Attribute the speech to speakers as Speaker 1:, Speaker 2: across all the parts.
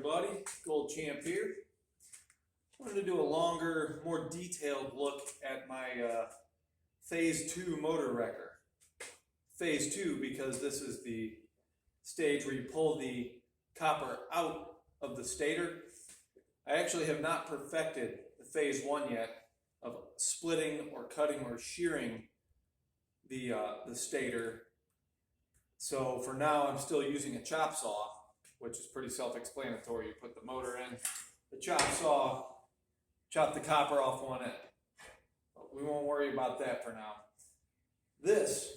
Speaker 1: everybody, Gold Champ here. I wanted to do a longer, more detailed look at my Phase 2 motor wrecker. Phase 2 because this is the stage where you pull the copper out of the stator. I actually have not perfected the Phase 1 yet of splitting or cutting or shearing the stator. So for now I'm still using a chop saw, which is pretty self-explanatory. You put the motor in, the chop saw, chop the copper off one end. But we won't worry about that for now. This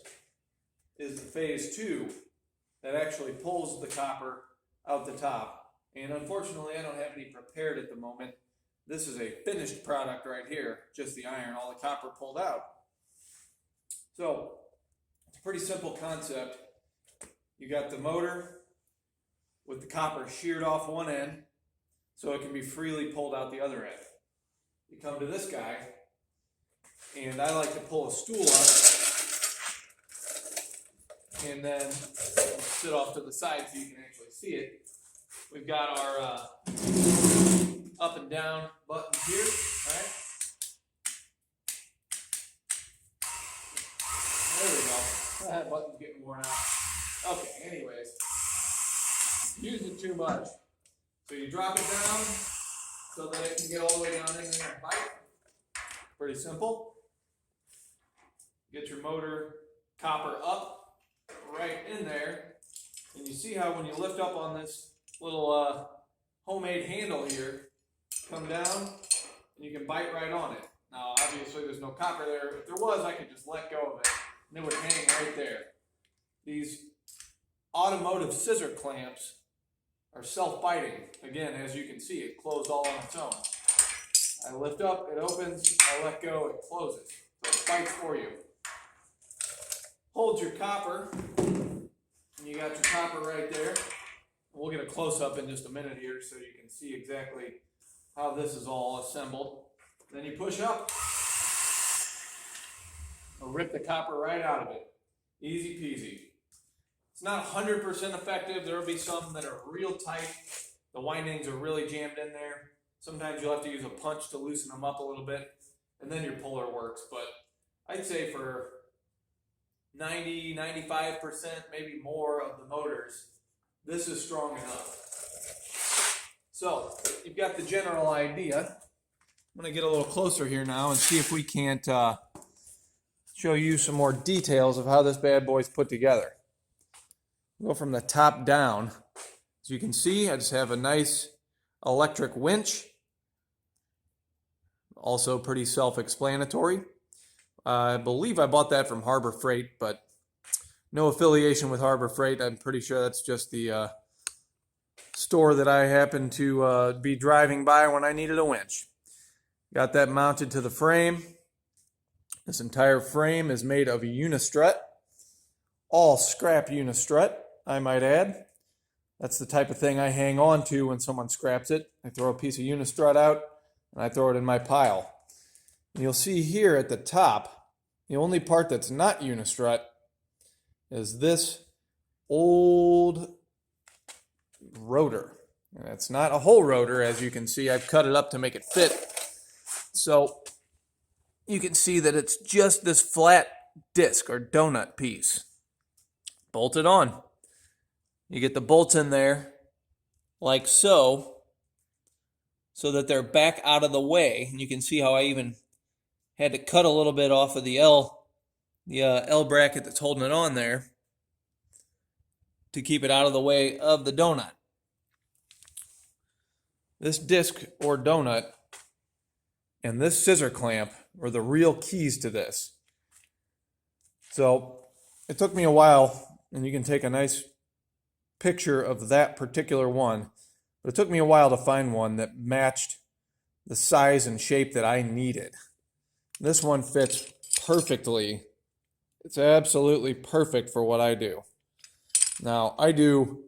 Speaker 1: is the Phase 2 that actually pulls the copper out the top. And unfortunately, I don't have any prepared at the moment. This is a finished product right here, just the iron, all the copper pulled out. So, it's a pretty simple concept. You got the motor with the copper sheared off one end so it can be freely pulled out the other end. You come to this guy, and I like to pull a stool up and then sit off to the side so you can actually see it. We've got our up and down buttons here, right? There we go. That button's getting worn out. Okay, anyways. Using too much. So you drop it down so that it can get all the way down in there and bite. Pretty simple. Get your motor copper up right in there. And you see how when you lift up on this little homemade handle here, come down and you can bite right on it. Now obviously there's no copper there. If there was, I could just let go of it and it would hang right there. These automotive scissor clamps are self-biting. Again, as you can see, it closed all on its own. I lift up, it opens, I let go, it closes. So it bites for you. Hold your copper, and you got your copper right there. We'll get a close-up in just a minute here so you can see exactly how this is all assembled. Then you push up, and rip the copper right out of it. Easy peasy. It's not 100% effective. There will be some that are real tight. The windings are really jammed in there. Sometimes you'll have to use a punch to loosen them up a little bit, and then your puller works. But I'd say for 90, 95%, maybe more of the motors, this is strong enough. So you've got the general idea. I'm going to get a little closer here now and see if we can't show you some more details of how this bad boy's put together. Go from the top down. As you can see, I just have a nice electric winch. Also pretty self-explanatory. I believe I bought that from Harbor Freight, but no affiliation with Harbor Freight. I'm pretty sure that's just the store that I happened to be driving by when I needed a winch. Got that mounted to the frame. This entire frame is made of unistrut. All scrap unistrut, I might add. That's the type of thing I hang on to when someone scraps it. I throw a piece of unistrut out and I throw it in my pile. And you'll see here at the top, the only part that's not unistrut is this old rotor. And it's not a whole rotor, as you can see. I've cut it up to make it fit. So you can see that it's just this flat disc or donut piece. Bolted on. You get the bolts in there like so that they're back out of the way. And you can see how I even had to cut a little bit off of the L bracket that's holding it on there to keep it out of the way of the donut. This disc or donut and this scissor clamp were the real keys to this. So it took me a while, and you can take a nice picture of that particular one, but it took me a while to find one that matched the size and shape that I needed. This one fits perfectly. It's absolutely perfect for what I do. Now, I do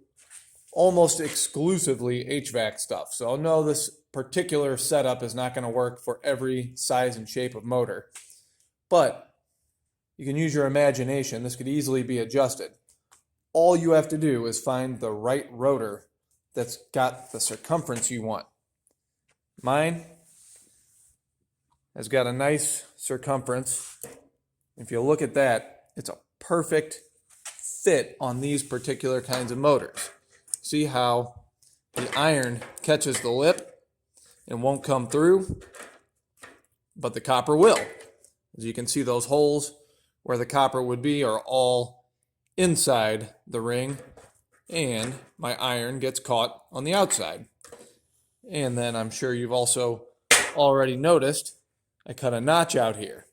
Speaker 1: almost exclusively HVAC stuff, so no, this particular setup is not going to work for every size and shape of motor. But you can use your imagination. This could easily be adjusted. All you have to do is find the right rotor that's got the circumference you want. Mine has got a nice circumference. If you look at that, it's a perfect fit on these particular kinds of motors. See how the iron catches the lip and won't come through, but the copper will. As you can see, those holes where the copper would be are all inside the ring, and my iron gets caught on the outside. And then I'm sure you've also already noticed I cut a notch out here.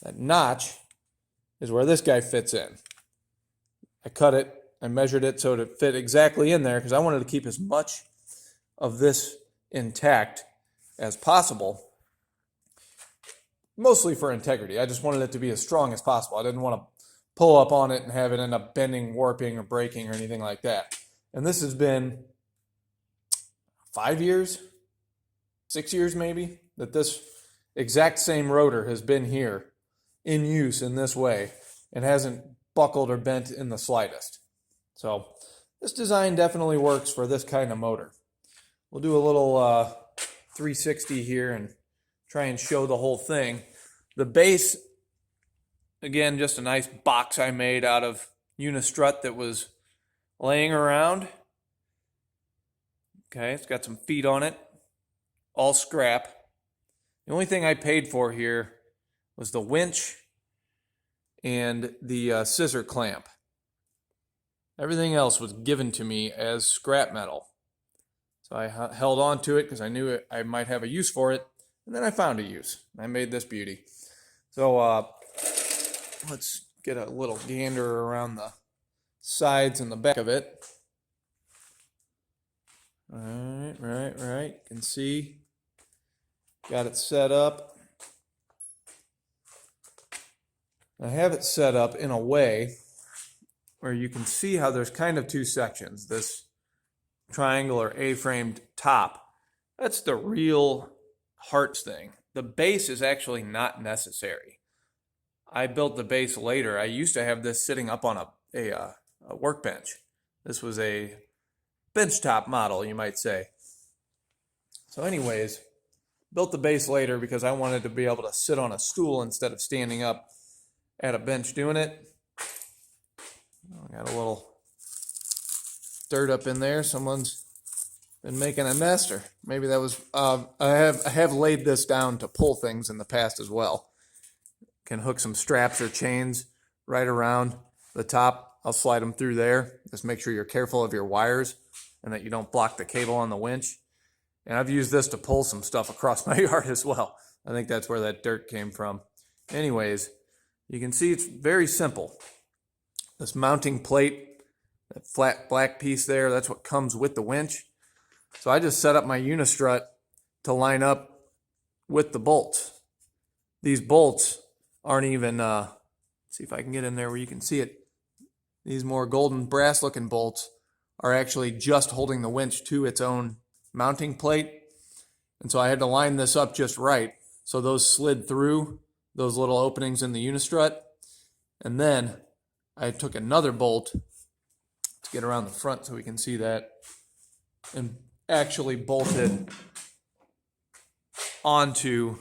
Speaker 1: That notch is where this guy fits in. I cut it, I measured it so it fit exactly in there because I wanted to keep as much of this intact as possible, mostly for integrity. I just wanted it to be as strong as possible. I didn't want to pull up on it and have it end up bending, warping, or breaking or anything like that. And this has been 5 years, 6 years maybe, that this exact same rotor has been here in use in this way and hasn't buckled or bent in the slightest. So this design definitely works for this kind of motor. We'll do a little 360 here and try and show the whole thing. The base, again, just a nice box I made out of unistrut that was laying around. Okay, it's got some feet on it, all scrap. The only thing I paid for here was the winch and the scissor clamp. Everything else was given to me as scrap metal. So I held on to it because I knew I might have a use for it, and then I found a use. I made this beauty. So let's get a little gander around the sides and the back of it. All right. You can see, got it set up. I have it set up in a way where you can see how there's kind of two sections. This triangle or A-framed top, that's the real heart thing. The base is actually not necessary. I built the base later. I used to have this sitting up on a workbench. This was a benchtop model, you might say. So anyways, built the base later because I wanted to be able to sit on a stool instead of standing up at a bench doing it. I got a little dirt up in there. Someone's been making a nest, or maybe that was, I have laid this down to pull things in the past as well. Can hook some straps or chains right around the top. I'll slide them through there. Just make sure you're careful of your wires and that you don't block the cable on the winch. And I've used this to pull some stuff across my yard as well. I think that's where that dirt came from. Anyways, you can see it's very simple. This mounting plate, that flat black piece there, that's what comes with the winch. So I just set up my unistrut to line up with the bolts. These bolts aren't even, see if I can get in there where you can see it. These more golden brass looking bolts are actually just holding the winch to its own mounting plate. And so I had to line this up just right so those slid through those little openings in the unistrut. And then I took another bolt to get around the front so we can see that and actually bolted onto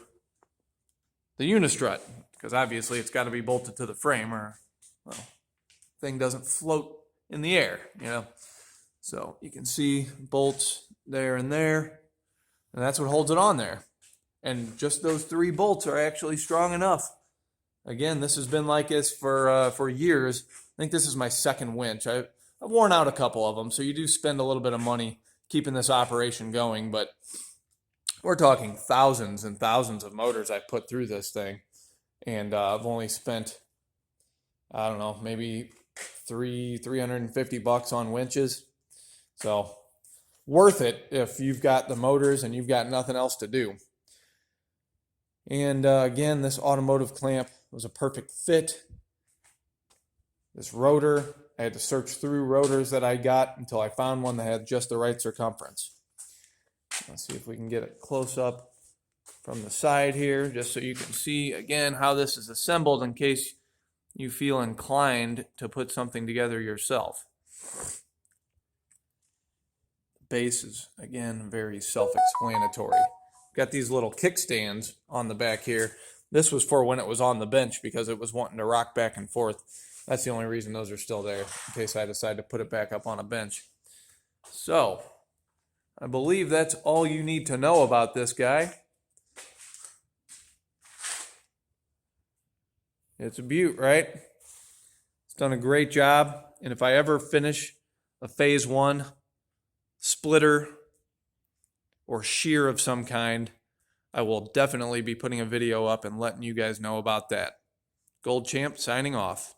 Speaker 1: the unistrut, because obviously it's got to be bolted to the frame or, well, thing doesn't float in the air, you know. So you can see bolts there and there, and that's what holds it on there. And just those 3 bolts are actually strong enough. Again, this has been like this for years. I think this is my second winch. I've worn out a couple of them, so you do spend a little bit of money keeping this operation going, but we're talking thousands and thousands of motors I've put through this thing, and I've only spent, I don't know, maybe $350 on winches. So worth it if you've got the motors and you've got nothing else to do. And again, this automotive clamp was a perfect fit. This rotor, I had to search through rotors that I got until I found one that had just the right circumference. Let's see if we can get it close up from the side here, just so you can see again how this is assembled in case you feel inclined to put something together yourself. base is, again, very self-explanatory. Got these little kickstands on the back here. This was for when it was on the bench because it was wanting to rock back and forth. That's the only reason those are still there, in case I decide to put it back up on a bench. So, I believe that's all you need to know about this guy. It's a beaut, right? It's done a great job. And if I ever finish a phase 1 splitter or shear of some kind, I will definitely be putting a video up and letting you guys know about that. Gold Champ signing off.